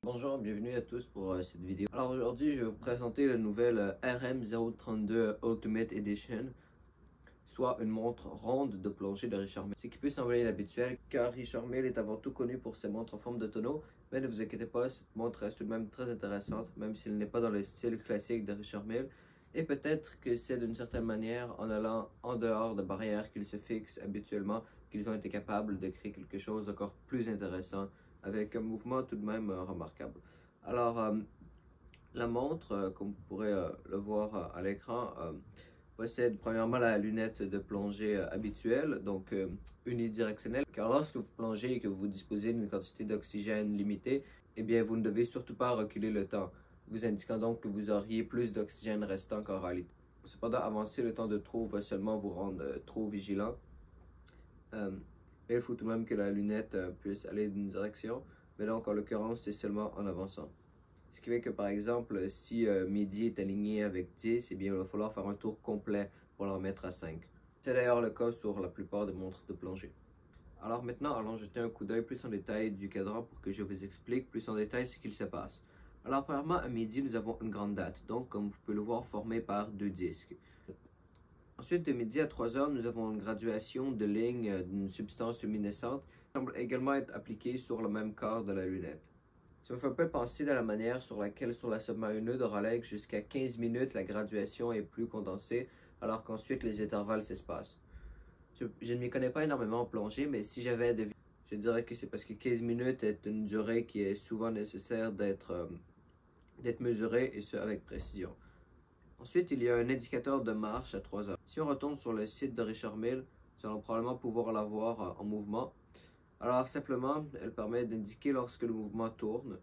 Bonjour, bienvenue à tous pour cette vidéo. Alors aujourd'hui, je vais vous présenter la nouvelle RM032 Ultimate Edition, soit une montre ronde de plongée de Richard Mille. Ce qui peut sembler inhabituel, car Richard Mille est avant tout connu pour ses montres en forme de tonneau, mais ne vous inquiétez pas, cette montre reste tout de même très intéressante, même s'il n'est pas dans le style classique de Richard Mille. Et peut-être que c'est d'une certaine manière, en allant en dehors de barrières qu'ils se fixent habituellement, qu'ils ont été capables de créer quelque chose d'encore plus intéressant, avec un mouvement tout de même remarquable. Alors, la montre, comme vous pourrez le voir à l'écran, possède premièrement la lunette de plongée habituelle, donc unidirectionnelle, car lorsque vous plongez et que vous disposez d'une quantité d'oxygène limitée, eh bien vous ne devez surtout pas reculer le temps, vous indiquant donc que vous auriez plus d'oxygène restant qu'en réalité. Cependant, avancer le temps de trop va seulement vous rendre trop vigilant. Mais il faut tout de même que la lunette puisse aller d'une direction, mais donc en l'occurrence c'est seulement en avançant. Ce qui fait que par exemple, si midi est aligné avec 10, eh bien il va falloir faire un tour complet pour le remettre à 5. C'est d'ailleurs le cas sur la plupart des montres de plongée. Alors maintenant, allons jeter un coup d'œil plus en détail du cadran pour que je vous explique plus en détail ce qu'il se passe. Alors premièrement, à midi, nous avons une grande date, donc comme vous pouvez le voir, formée par deux disques. Ensuite, de midi à 3 heures, nous avons une graduation de lignes d'une substance luminescente qui semble également être appliquée sur le même corps de la lunette. Ça me fait un peu penser de la manière sur laquelle sur la Submariner de Rolex, jusqu'à 15 minutes, la graduation est plus condensée, alors qu'ensuite les intervalles s'espacent. Je ne m'y connais pas énormément en plongée, mais si j'avais à deviner, je dirais que c'est parce que 15 minutes est une durée qui est souvent nécessaire d'être mesurée, et ce avec précision. Ensuite, il y a un indicateur de marche à 3 heures. Si on retourne sur le site de Richard Mille, nous allons probablement pouvoir la voir en mouvement. Alors simplement, elle permet d'indiquer lorsque le mouvement tourne.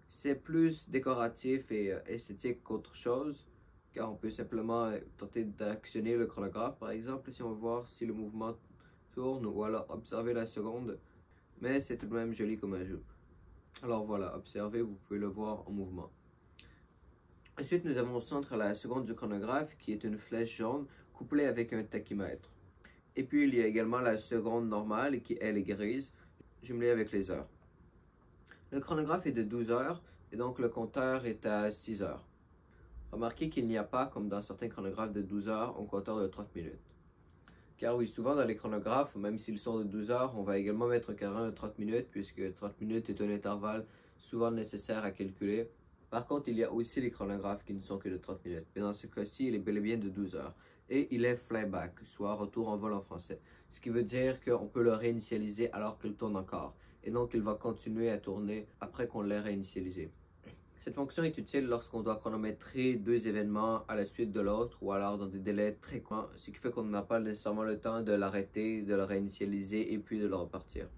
C'est plus décoratif et esthétique qu'autre chose, car on peut simplement tenter d'actionner le chronographe par exemple, si on veut voir si le mouvement tourne, ou alors observer la seconde, mais c'est tout de même joli comme ajout. Alors voilà, observez, vous pouvez le voir en mouvement. Ensuite, nous avons au centre la seconde du chronographe, qui est une flèche jaune couplée avec un tachymètre. Et puis il y a également la seconde normale, qui elle est grise, jumelée avec les heures. Le chronographe est de 12 heures, et donc le compteur est à 6 heures. Remarquez qu'il n'y a pas, comme dans certains chronographes de 12 heures, un compteur de 30 minutes. Car oui, souvent dans les chronographes, même s'ils sont de 12 heures, on va également mettre un cadran de 30 minutes, puisque 30 minutes est un intervalle souvent nécessaire à calculer. Par contre, il y a aussi les chronographes qui ne sont que de 30 minutes. Mais dans ce cas-ci, il est bel et bien de 12 heures. Et il est flyback, soit retour en vol en français. Ce qui veut dire qu'on peut le réinitialiser alors qu'il tourne encore. Et donc, il va continuer à tourner après qu'on l'ait réinitialisé. Cette fonction est utile lorsqu'on doit chronométrer deux événements à la suite de l'autre, ou alors dans des délais très courts, ce qui fait qu'on n'a pas nécessairement le temps de l'arrêter, de le réinitialiser et puis de le repartir.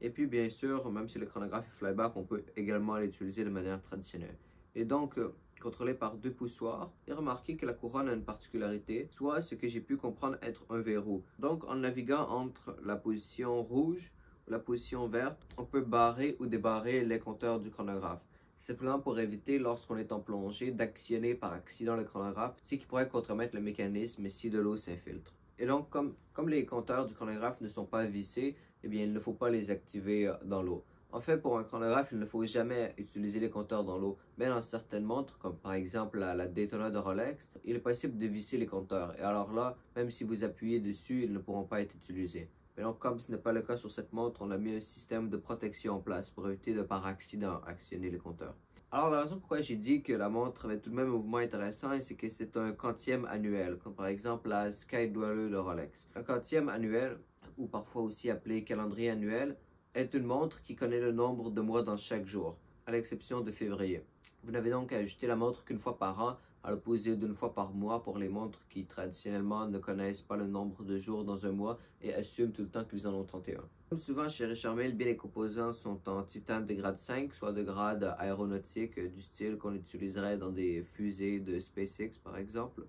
Et puis bien sûr, même si le chronographe est flyback, on peut également l'utiliser de manière traditionnelle. Et donc, contrôlé par deux poussoirs, et remarquez que la couronne a une particularité, soit ce que j'ai pu comprendre être un verrou. Donc en naviguant entre la position rouge ou la position verte, on peut barrer ou débarrer les compteurs du chronographe. Simplement pour éviter, lorsqu'on est en plongée, d'actionner par accident le chronographe, ce qui pourrait compromettre le mécanisme si de l'eau s'infiltre. Et donc, comme les compteurs du chronographe ne sont pas vissés, eh bien, il ne faut pas les activer dans l'eau. En fait, pour un chronographe, il ne faut jamais utiliser les compteurs dans l'eau. Mais dans certaines montres, comme par exemple la Daytona de Rolex, il est possible de visser les compteurs. Et alors là, même si vous appuyez dessus, ils ne pourront pas être utilisés. Mais donc, comme ce n'est pas le cas sur cette montre, on a mis un système de protection en place pour éviter de par accident actionner les compteurs. Alors, la raison pourquoi j'ai dit que la montre avait tout de même un mouvement intéressant, c'est que c'est un quantième annuel, comme par exemple la Sky Dweller de Rolex. Un quantième annuel, ou parfois aussi appelé calendrier annuel, est une montre qui connaît le nombre de mois dans chaque jour, à l'exception de février. Vous n'avez donc à ajuster la montre qu'une fois par an, à l'opposé d'une fois par mois pour les montres qui traditionnellement ne connaissent pas le nombre de jours dans un mois et assument tout le temps qu'ils en ont 31. Comme souvent chez Richard Mille, bien les composants sont en titane de grade 5, soit de grade aéronautique du style qu'on utiliserait dans des fusées de SpaceX par exemple.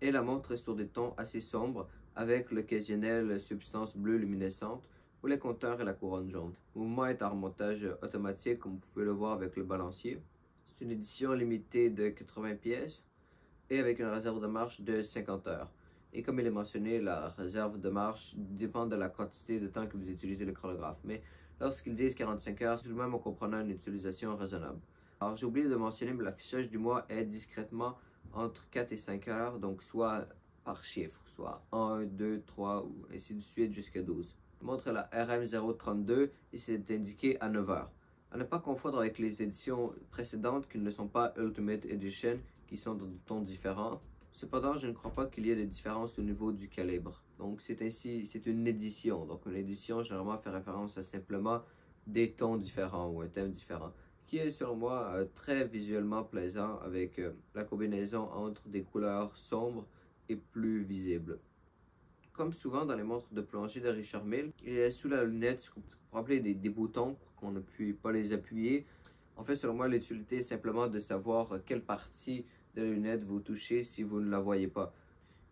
Et la montre est sur des tons assez sombres avec l'occasionnelle substance bleue luminescente pour les compteurs et la couronne jaune. Le mouvement est à remontage automatique comme vous pouvez le voir avec le balancier. C'est une édition limitée de 80 pièces et avec une réserve de marche de 50 heures. Et comme il est mentionné, la réserve de marche dépend de la quantité de temps que vous utilisez le chronographe. Mais Lorsqu'ils disent 45 heures, c'est tout de même en comprenant une utilisation raisonnable. Alors j'ai oublié de mentionner, mais l'affichage du mois est discrètement entre 4 et 5 heures, donc soit par chiffre, soit 1, 2, 3 ou ainsi de suite jusqu'à 12. Je montre la RM032 et c'est indiqué à 9 heures. À ne pas confondre avec les éditions précédentes qui ne sont pas Ultimate Edition, qui sont dans des tons différents. Cependant, je ne crois pas qu'il y ait de différence au niveau du calibre. Donc c'est une édition. Donc une édition généralement fait référence à simplement des tons différents ou un thème différent, qui est selon moi très visuellement plaisant avec la combinaison entre des couleurs sombres et plus visibles. Comme souvent dans les montres de plongée de Richard Mille, il y a sous la lunette ce qu'on pourrait appeler des boutons qu'on ne peut pas les appuyer. En fait, selon moi, l'utilité est simplement de savoir quelle partie de la lunette vous touchez si vous ne la voyez pas.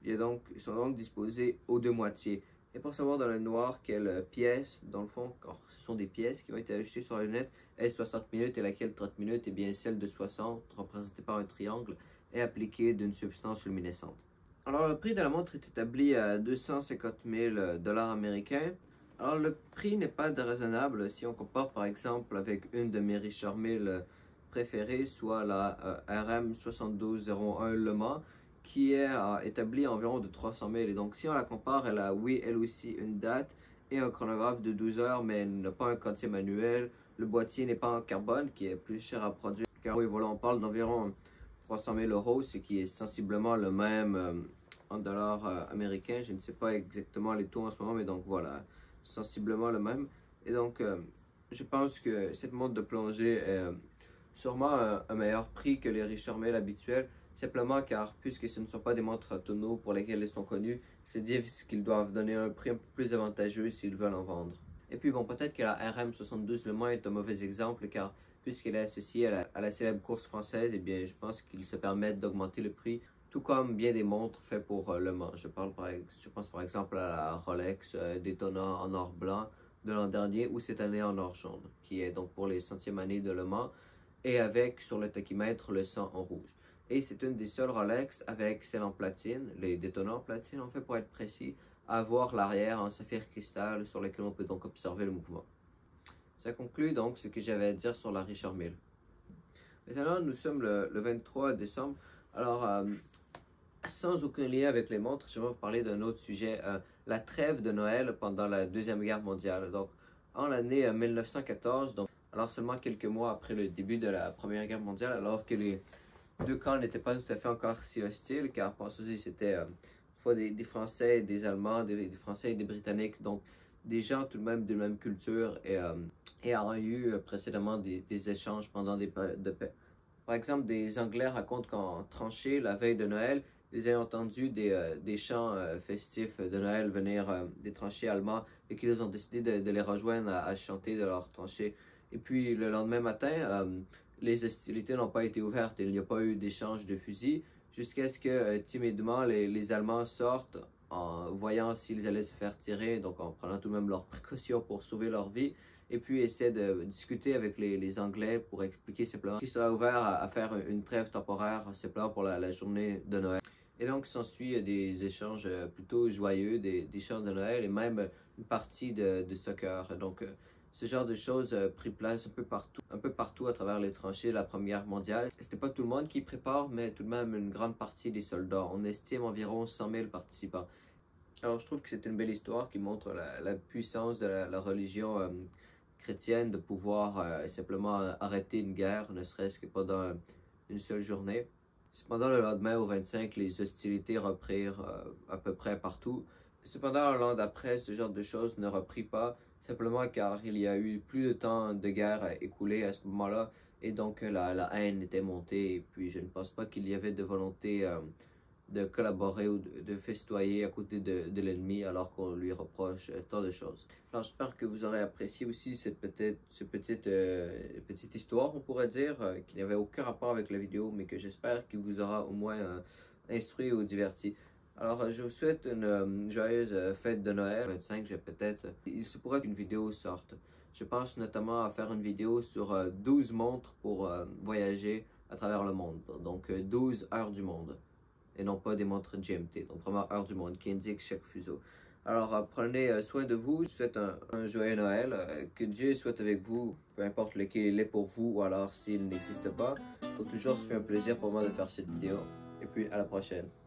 Ils sont donc disposés aux deux moitiés. Et pour savoir dans le noir quelle pièce, dans le fond, car ce sont des pièces qui ont été ajoutées sur la lunette, est 60 minutes et laquelle 30 minutes, et bien celle de 60, représentée par un triangle, est appliquée d'une substance luminescente. Alors le prix de la montre est établi à 250 000 $ américains. Alors le prix n'est pas déraisonnable si on compare par exemple avec une de mes Richard Mille préférées, soit la RM7201 Le Mans, qui est établie à environ de 300 000. Et donc si on la compare, elle a oui elle aussi une date et un chronographe de 12 heures, mais elle n'a pas un quantier manuel. Le boîtier n'est pas en carbone, qui est plus cher à produire. Car oui, voilà, on parle d'environ 300 000 €, ce qui est sensiblement le même en dollars américains. Je ne sais pas exactement les taux en ce moment, mais donc voilà, sensiblement le même. Et donc, je pense que cette montre de plongée est sûrement un meilleur prix que les Richard Mille habituels, simplement car, puisque ce ne sont pas des montres à tonneaux pour lesquelles elles sont connues, c'est difficile qu'ils doivent donner un prix un peu plus avantageux s'ils veulent en vendre. Et puis bon, peut-être que la RM72 Le Mans est un mauvais exemple, car puisqu'elle est associée à la célèbre course française, eh bien, je pense qu'ils se permettent d'augmenter le prix, tout comme bien des montres faites pour Le Mans. Je pense par exemple à la Rolex Daytona en or blanc de l'an dernier ou cette année en or jaune, qui est donc pour les centièmes années de Le Mans, et avec sur le tachymètre le 100 en rouge. Et c'est une des seules Rolex avec celle en platine, les Daytona en platine en fait pour être précis, à avoir l'arrière en saphir cristal sur lequel on peut donc observer le mouvement. Ça conclut donc ce que j'avais à dire sur la Richard Mille. Maintenant, nous sommes le 23 décembre. Alors, sans aucun lien avec les montres, je vais vous parler d'un autre sujet, la trêve de Noël pendant la Deuxième Guerre mondiale. Donc, en l'année 1914, donc, alors seulement quelques mois après le début de la Première Guerre mondiale, alors que les deux camps n'étaient pas tout à fait encore si hostiles, car pensez-y, c'était des Français et des Allemands, des Français et des Britanniques, donc des gens tout de même de même culture et ayant eu précédemment des échanges pendant des périodes de paix. Par exemple, des Anglais racontent qu'en tranchée, la veille de Noël, ils ont entendu des chants festifs de Noël venir des tranchées allemands et qu'ils ont décidé de les rejoindre à chanter de leurs tranchées. Et puis le lendemain matin, les hostilités n'ont pas été ouvertes, il n'y a pas eu d'échange de fusils jusqu'à ce que timidement les Allemands sortent en voyant s'ils allaient se faire tirer, donc en prenant tout de même leurs précautions pour sauver leur vie, et puis essaient de discuter avec les Anglais pour expliquer simplement qu'ils seraient ouverts à faire une trêve temporaire simplement pour la journée de Noël. Et donc s'ensuit des échanges plutôt joyeux, des chants de Noël et même une partie de soccer. Donc ce genre de choses prit place un peu partout à travers les tranchées de la Première Guerre mondiale. C'était pas tout le monde qui prépare, mais tout de même une grande partie des soldats. On estime environ 100 000 participants. Alors je trouve que c'est une belle histoire qui montre la puissance de la religion chrétienne de pouvoir simplement arrêter une guerre, ne serait-ce que pendant une seule journée. Cependant, le lendemain, au 25, les hostilités reprirent à peu près partout. Cependant, l'an d'après, ce genre de choses ne reprit pas, simplement car il y a eu plus de temps de guerre écoulé à ce moment-là, et donc la haine était montée, et puis je ne pense pas qu'il y avait de volonté de collaborer ou de festoyer à côté de l'ennemi alors qu'on lui reproche tant de choses. Alors j'espère que vous aurez apprécié aussi cette petite histoire, on pourrait dire, qui n'avait aucun rapport avec la vidéo, mais que j'espère qu'il vous aura au moins instruit ou diverti. Alors je vous souhaite une joyeuse fête de Noël. 25, il se pourrait qu'une vidéo sorte. Je pense notamment à faire une vidéo sur 12 montres pour voyager à travers le monde, donc 12 heures du monde, et non pas des montres GMT, donc vraiment heure du monde qui indique chaque fuseau. Alors prenez soin de vous, je vous souhaite un joyeux Noël, que Dieu soit avec vous, peu importe lequel il est pour vous ou alors s'il n'existe pas. Pour toujours, ça fait un plaisir pour moi de faire cette vidéo. Et puis à la prochaine.